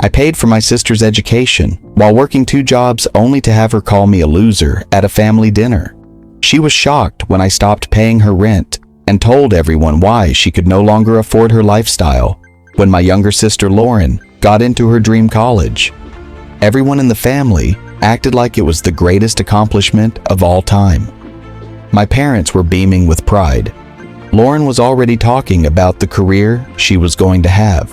I paid for my sister's education while working 2 jobs only to have her call me a loser at a family dinner. She was shocked when I stopped paying her rent and told everyone why she could no longer afford her lifestyle when my younger sister Lauren got into her dream college. Everyone in the family acted like it was the greatest accomplishment of all time. My parents were beaming with pride. Lauren was already talking about the career she was going to have,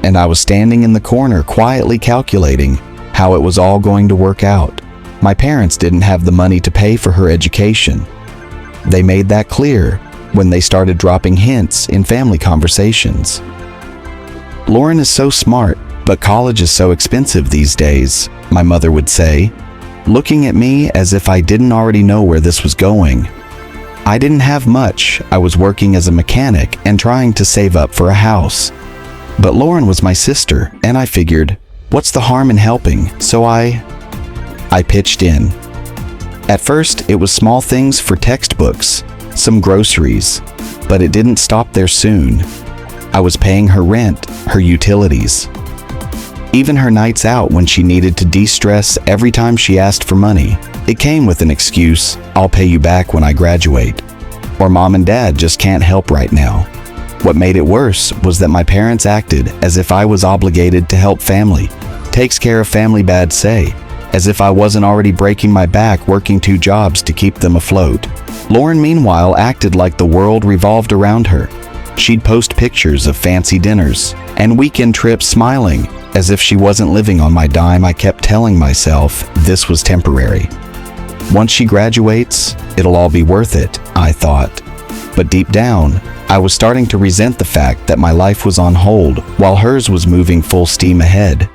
and I was standing in the corner quietly calculating how it was all going to work out. My parents didn't have the money to pay for her education. They made that clear when they started dropping hints in family conversations. Lauren is so smart, but college is so expensive these days, my mother would say, looking at me as if I didn't already know where this was going. I didn't have much. I was working as a mechanic and trying to save up for a house. But Lauren was my sister, and I figured, what's the harm in helping? So I pitched in. At first, it was small things for textbooks, some groceries, but it didn't stop there soon. I was paying her rent, her utilities, even her nights out when she needed to de-stress. Every time she asked for money, it came with an excuse: I'll pay you back when I graduate, or Mom and Dad just can't help right now. What made it worse was that my parents acted as if I was obligated to help family, takes care of family, bad say, as if I wasn't already breaking my back working 2 jobs to keep them afloat. Lauren, meanwhile, acted like the world revolved around her. She'd post pictures of fancy dinners and weekend trips, smiling as if she wasn't living on my dime. I kept telling myself this was temporary. Once she graduates, it'll all be worth it, I thought. But deep down, I was starting to resent the fact that my life was on hold while hers was moving full steam ahead,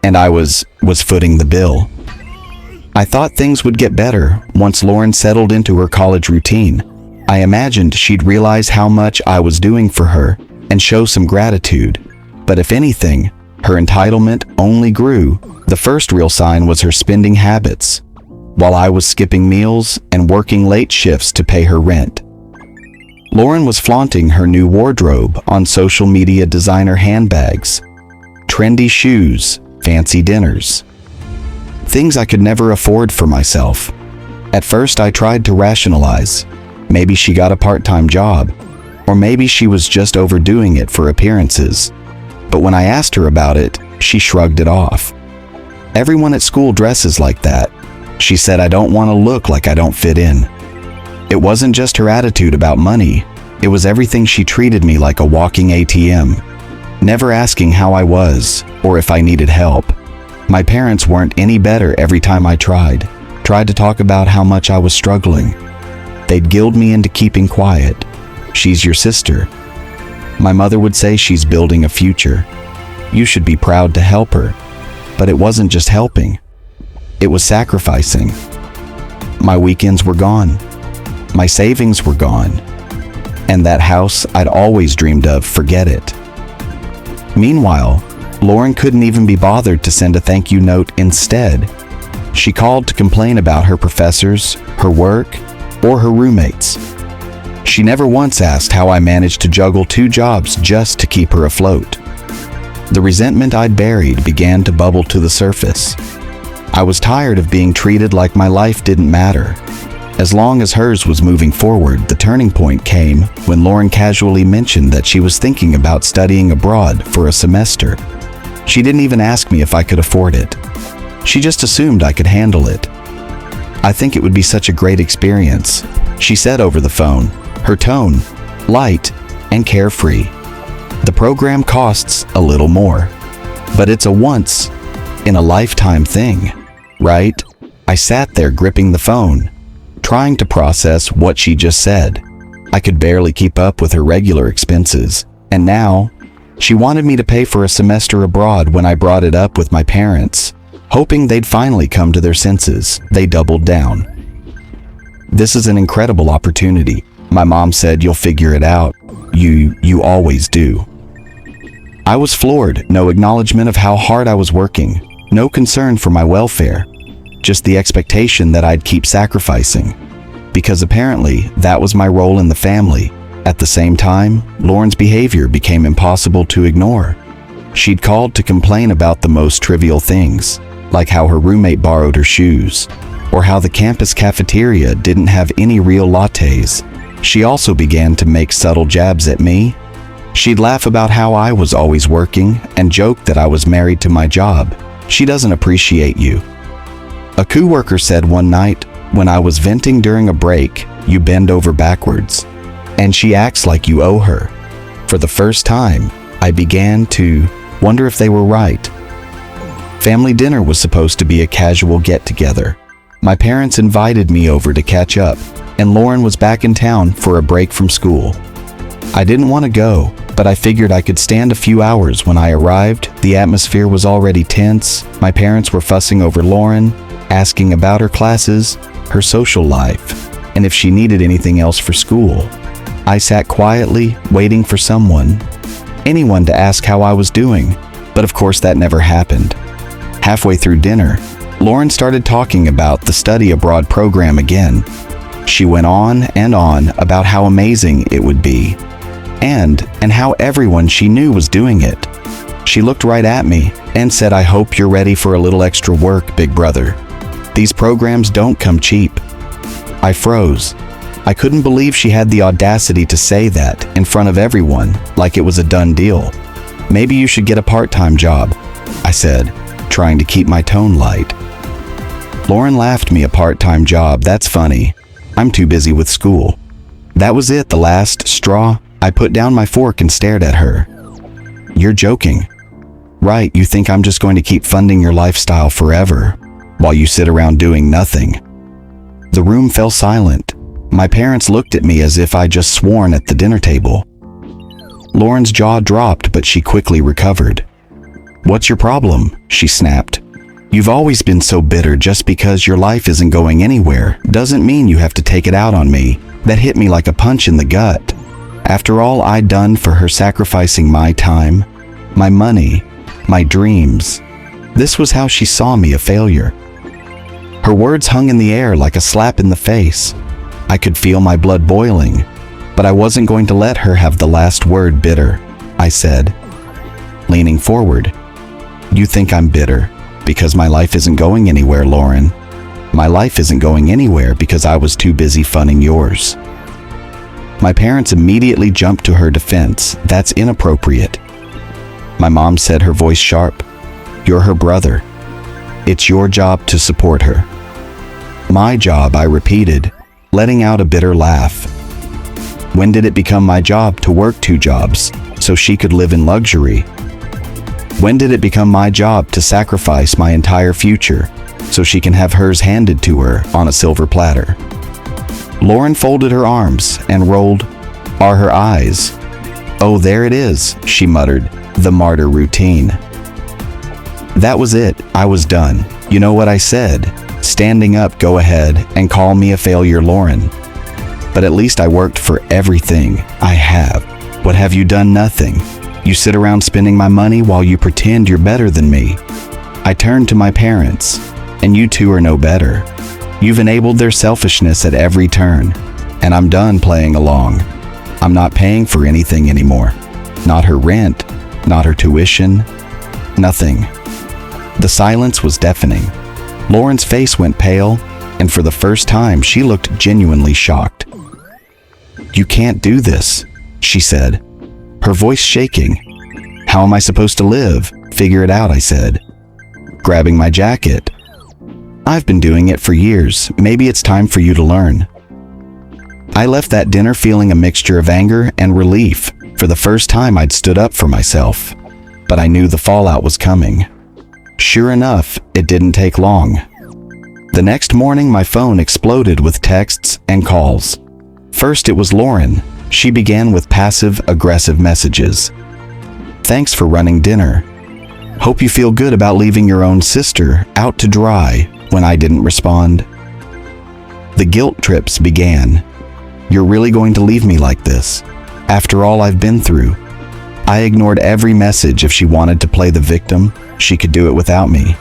and I was footing the bill. I thought things would get better once Lauren settled into her college routine. I imagined she'd realize how much I was doing for her and show some gratitude. But if anything, her entitlement only grew. The first real sign was her spending habits, while I was skipping meals and working late shifts to pay her rent. Lauren was flaunting her new wardrobe on social media: designer handbags, trendy shoes, fancy dinners. Things I could never afford for myself. At first, I tried to rationalize. Maybe she got a part-time job, or maybe she was just overdoing it for appearances. But when I asked her about it, she shrugged it off. Everyone at school dresses like that. She said, I don't want to look like I don't fit in. It wasn't just her attitude about money. It was everything. She treated me like a walking ATM, never asking how I was or if I needed help. My parents weren't any better. Every time I tried to talk about how much I was struggling, they'd guilt me into keeping quiet. She's your sister. My mother would say, she's building a future. You should be proud to help her. But it wasn't just helping. It was sacrificing. My weekends were gone. My savings were gone. And that house I'd always dreamed of, forget it. Meanwhile, Lauren couldn't even be bothered to send a thank you note. Instead, she called to complain about her professors, her work, or her roommates. She never once asked how I managed to juggle 2 jobs just to keep her afloat. The resentment I'd buried began to bubble to the surface. I was tired of being treated like my life didn't matter, as long as hers was moving forward. The turning point came when Lauren casually mentioned that she was thinking about studying abroad for a semester. She didn't even ask me if I could afford it. She just assumed I could handle it. I think it would be such a great experience, she said over the phone, her tone light and carefree. The program costs a little more, but it's a once-in-a-lifetime thing, right? I sat there gripping the phone, trying to process what she just said. I could barely keep up with her regular expenses, and now she wanted me to pay for a semester abroad. When I brought it up with my parents, hoping they'd finally come to their senses, they doubled down. This is an incredible opportunity. My mom said, you'll figure it out. You always do. I was floored. No acknowledgement of how hard I was working. No concern for my welfare. Just the expectation that I'd keep sacrificing. Because apparently, that was my role in the family. At the same time, Lauren's behavior became impossible to ignore. She'd called to complain about the most trivial things, like how her roommate borrowed her shoes, or how the campus cafeteria didn't have any real lattes. She also began to make subtle jabs at me. She'd laugh about how I was always working and joke that I was married to my job. She doesn't appreciate you. A coworker said one night, when I was venting during a break, you bend over backwards, and she acts like you owe her. For the first time, I began to wonder if they were right. Family dinner was supposed to be a casual get-together. My parents invited me over to catch up, and Lauren was back in town for a break from school. I didn't want to go, but I figured I could stand a few hours. When I arrived, the atmosphere was already tense. My parents were fussing over Lauren, asking about her classes, her social life, and if she needed anything else for school. I sat quietly, waiting for anyone to ask how I was doing, but of course that never happened. Halfway through dinner, Lauren started talking about the study abroad program again. She went on and on about how amazing it would be, and how everyone she knew was doing it. She looked right at me and said, "I hope you're ready for a little extra work, big brother. These programs don't come cheap." I froze. I couldn't believe she had the audacity to say that in front of everyone, like it was a done deal. "Maybe you should get a part-time job," I said, trying to keep my tone light. Lauren laughed. "Me a part-time job? That's funny. I'm too busy with school." That was it, the last straw. I put down my fork and stared at her. "You're joking, right? You think I'm just going to keep funding your lifestyle forever, while you sit around doing nothing?" The room fell silent. My parents looked at me as if I'd just sworn at the dinner table. Lauren's jaw dropped, but she quickly recovered. "What's your problem?" she snapped. "You've always been so bitter. Just because your life isn't going anywhere doesn't mean you have to take it out on me." That hit me like a punch in the gut. After all I'd done for her, sacrificing my time, my money, my dreams, this was how she saw me, a failure. Her words hung in the air like a slap in the face. I could feel my blood boiling, but I wasn't going to let her have the last word. "Bitter," I said, leaning forward. "You think I'm bitter because my life isn't going anywhere, Lauren. My life isn't going anywhere because I was too busy funding yours." My parents immediately jumped to her defense. "That's inappropriate." My mom said, her voice sharp, "You're her brother. It's your job to support her." "My job," I repeated, letting out a bitter laugh. When did it become my job to work 2 jobs so she could live in luxury? When did it become my job to sacrifice my entire future so she can have hers handed to her on a silver platter? Lauren folded her arms and rolled her eyes. "Oh, there it is," she muttered, "the martyr routine." That was it. I was done. You know what I said? Standing up, "Go ahead and call me a failure, Lauren. But at least I worked for everything I have. What have you done? Nothing. You sit around spending my money while you pretend you're better than me." I turned to my parents. "And you two are no better. You've enabled their selfishness at every turn, and I'm done playing along. I'm not paying for anything anymore. Not her rent, not her tuition, nothing." The silence was deafening. Lauren's face went pale, and for the first time she looked genuinely shocked. "You can't do this," she said, her voice shaking. "How am I supposed to live? Figure it out," I said, grabbing my jacket. "I've been doing it for years. Maybe it's time for you to learn." I left that dinner feeling a mixture of anger and relief. For the first time I'd stood up for myself, but I knew the fallout was coming. Sure enough, it didn't take long. The next morning my phone exploded with texts and calls. First it was Lauren. She began with passive-aggressive messages. "Thanks for running dinner. Hope you feel good about leaving your own sister out to dry," when I didn't respond. The guilt trips began. "You're really going to leave me like this? After all I've been through?" I ignored every message. If she wanted to play the victim, she could do it without me.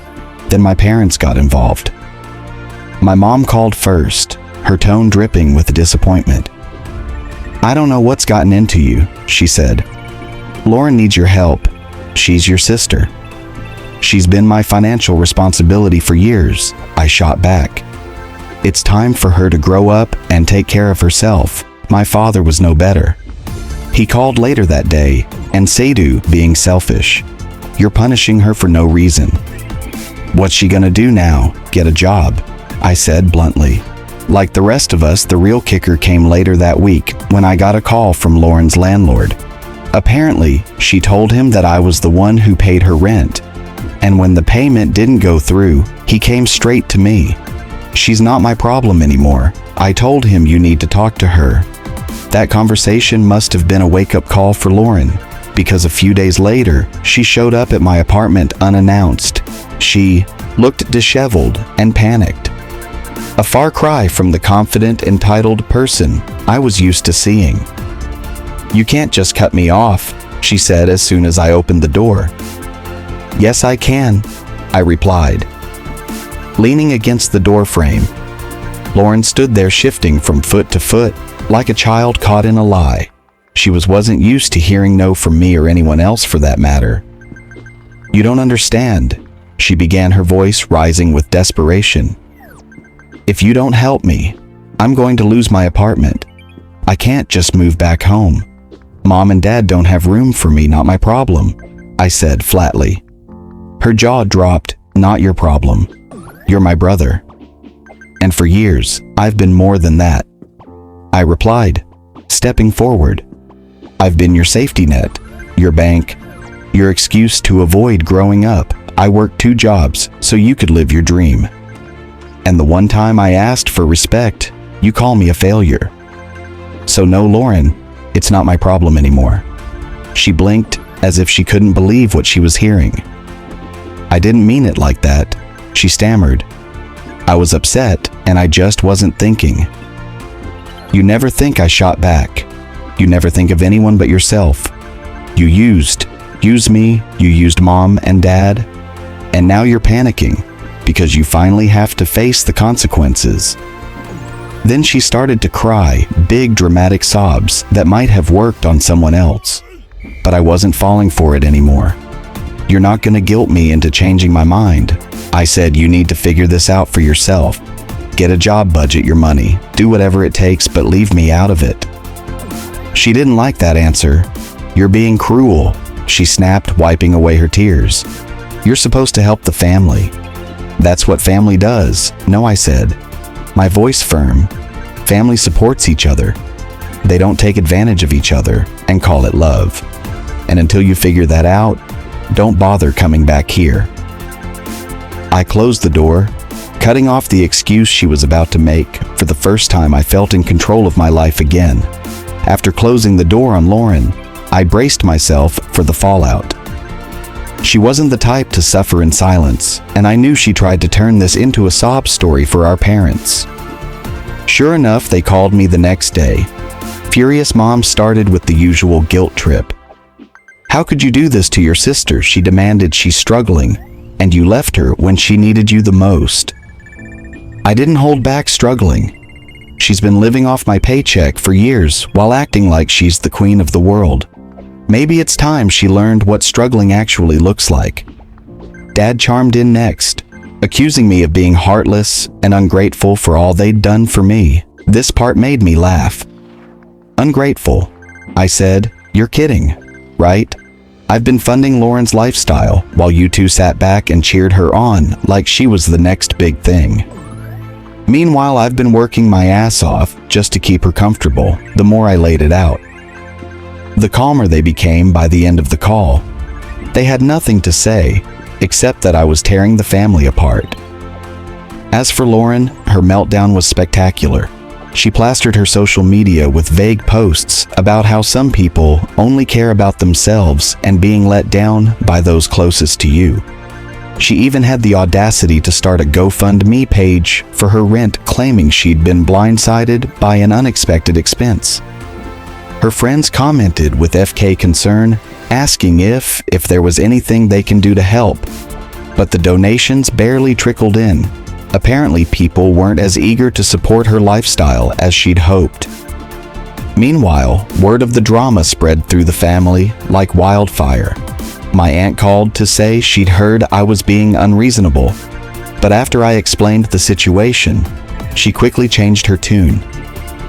Then my parents got involved. My mom called first, her tone dripping with disappointment. "I don't know what's gotten into you," she said. "Lauren needs your help. She's your sister. She's been my financial responsibility for years, I shot back. It's time for her to grow up and take care of herself. My father was no better. He called later that day, and Sadhu, being selfish, "You're punishing her for no reason. What's she gonna do now? Get a job?" I said bluntly. Like the rest of us, the real kicker came later that week when I got a call from Lauren's landlord. Apparently, she told him that I was the one who paid her rent, and when the payment didn't go through, he came straight to me. "She's not my problem anymore. I told him you need to talk to her." That conversation must have been a wake-up call for Lauren, because a few days later, she showed up at my apartment unannounced. She looked disheveled and panicked. A far cry from the confident, entitled person I was used to seeing. "You can't just cut me off," she said as soon as I opened the door. "Yes, I can," I replied. Leaning against the doorframe, Lauren stood there shifting from foot to foot, like a child caught in a lie. She wasn't used to hearing no from me or anyone else for that matter. "You don't understand," she began, her voice rising with desperation. "If you don't help me, I'm going to lose my apartment. I can't just move back home. Mom and Dad don't have room for me, not my problem," I said flatly. Her jaw dropped. "Not your problem. You're my brother. And for years, I've been more than that," I replied, stepping forward. "I've been your safety net, your bank, your excuse to avoid growing up. I worked 2 jobs so you could live your dream. And the one time I asked for respect, you call me a failure. So no, Lauren, it's not my problem anymore." She blinked as if she couldn't believe what she was hearing. "I didn't mean it like that," she stammered. "I was upset and I just wasn't thinking." "You never think," I shot back. "You never think of anyone but yourself. You used me, you used Mom and Dad, and now you're panicking because you finally have to face the consequences." Then she started to cry, big dramatic sobs that might have worked on someone else. But I wasn't falling for it anymore. "You're not gonna guilt me into changing my mind," I said. "You need to figure this out for yourself. Get a job, budget your money, do whatever it takes, but leave me out of it." She didn't like that answer. "You're being cruel," she snapped, wiping away her tears. "You're supposed to help the family. That's what family does." "No," I said, my voice firm. "Family supports each other. They don't take advantage of each other and call it love. And until you figure that out, don't bother coming back here." I closed the door, cutting off the excuse she was about to make. For the first time, I felt in control of my life again. After closing the door on Lauren, I braced myself for the fallout. She wasn't the type to suffer in silence, and I knew she tried to turn this into a sob story for our parents. Sure enough, they called me the next day. Furious Mom started with the usual guilt trip. "How could you do this to your sister?" she demanded. "She's struggling, and you left her when she needed you the most." I didn't hold back. "Struggling? She's been living off my paycheck for years while acting like she's the queen of the world. Maybe it's time she learned what struggling actually looks like." Dad chimed in next, accusing me of being heartless and ungrateful for all they'd done for me. This part made me laugh. "Ungrateful?" I said. "You're kidding, right? I've been funding Lauren's lifestyle while you two sat back and cheered her on like she was the next big thing. Meanwhile, I've been working my ass off just to keep her comfortable." The more I laid it out, the calmer they became by the end of the call. They had nothing to say, except that I was tearing the family apart. As for Lauren, her meltdown was spectacular. She plastered her social media with vague posts about how some people only care about themselves and being let down by those closest to you. She even had the audacity to start a GoFundMe page for her rent, claiming she'd been blindsided by an unexpected expense. Her friends commented with FK concern, asking if there was anything they can do to help. But the donations barely trickled in. Apparently, people weren't as eager to support her lifestyle as she'd hoped. Meanwhile, word of the drama spread through the family like wildfire. My aunt called to say she'd heard I was being unreasonable, but after I explained the situation, she quickly changed her tune.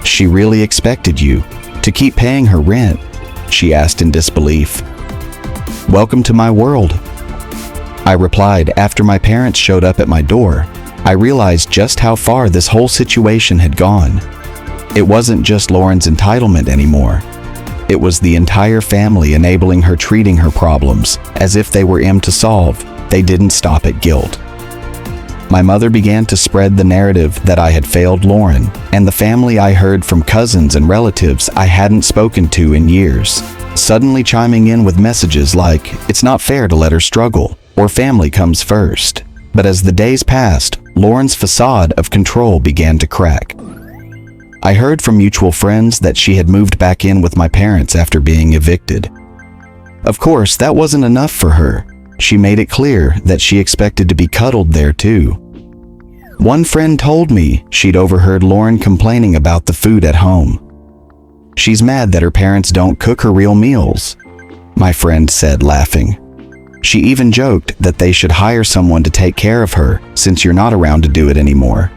"She really expected you to keep paying her rent?" she asked in disbelief. "Welcome to my world," I replied. After my parents showed up at my door, I realized just how far this whole situation had gone. It wasn't just Lauren's entitlement anymore. It was the entire family enabling her, treating her problems as if they were to solve. They didn't stop at guilt. My mother began to spread the narrative that I had failed Lauren and the family. I heard from cousins and relatives I hadn't spoken to in years, suddenly chiming in with messages like, "It's not fair to let her struggle," or "Family comes first." But as the days passed, Lauren's facade of control began to crack. I heard from mutual friends that she had moved back in with my parents after being evicted. Of course, that wasn't enough for her. She made it clear that she expected to be cuddled there too. One friend told me she'd overheard Lauren complaining about the food at home. "She's mad that her parents don't cook her real meals," my friend said, laughing. "She even joked that they should hire someone to take care of her since you're not around to do it anymore."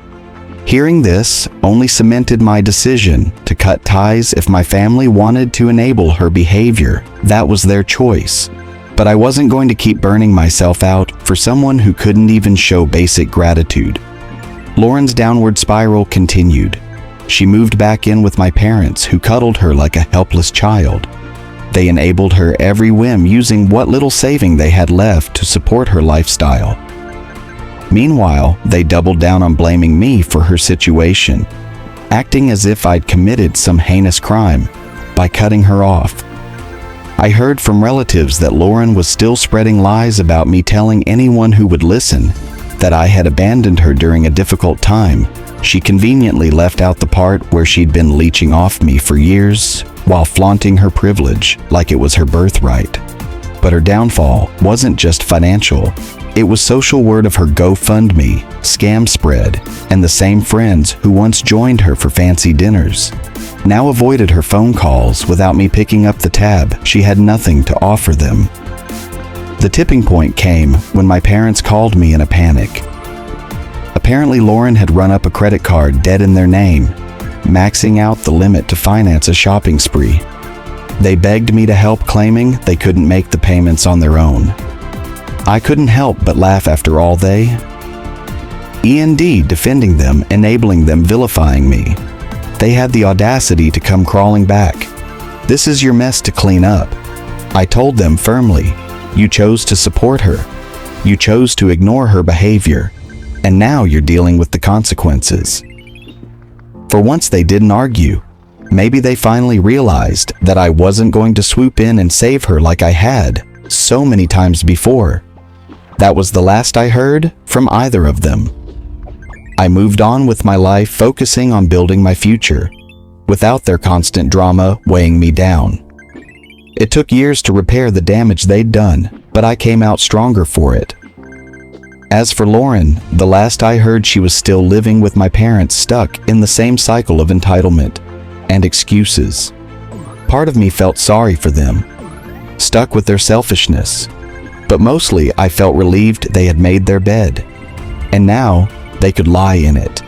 Hearing this only cemented my decision to cut ties. If my family wanted to enable her behavior, that was their choice. But I wasn't going to keep burning myself out for someone who couldn't even show basic gratitude. Lauren's downward spiral continued. She moved back in with my parents, who cuddled her like a helpless child. They enabled her every whim, using what little saving they had left to support her lifestyle. Meanwhile, they doubled down on blaming me for her situation, acting as if I'd committed some heinous crime by cutting her off. I heard from relatives that Lauren was still spreading lies about me, telling anyone who would listen that I had abandoned her during a difficult time. She conveniently left out the part where she'd been leeching off me for years while flaunting her privilege like it was her birthright. But her downfall wasn't just financial. It was social. Word of her GoFundMe scam spread, and the same friends who once joined her for fancy dinners now avoided her phone calls without me picking up the tab. She had nothing to offer them. The tipping point came when my parents called me in a panic. Apparently, Lauren had run up a credit card dead in their name, maxing out the limit to finance a shopping spree. They begged me to help, claiming they couldn't make the payments on their own. I couldn't help but laugh. After all, they defending them, enabling them, vilifying me. They had the audacity to come crawling back. "This is your mess to clean up," I told them firmly. "You chose to support her. You chose to ignore her behavior, and now you're dealing with the consequences." For once, they didn't argue. Maybe they finally realized that I wasn't going to swoop in and save her like I had so many times before. That was the last I heard from either of them. I moved on with my life, focusing on building my future, without their constant drama weighing me down. It took years to repair the damage they'd done, but I came out stronger for it. As for Lauren, the last I heard, she was still living with my parents, stuck in the same cycle of entitlement and excuses. Part of me felt sorry for them, stuck with their selfishness. But mostly I felt relieved they had made their bed, and now they could lie in it.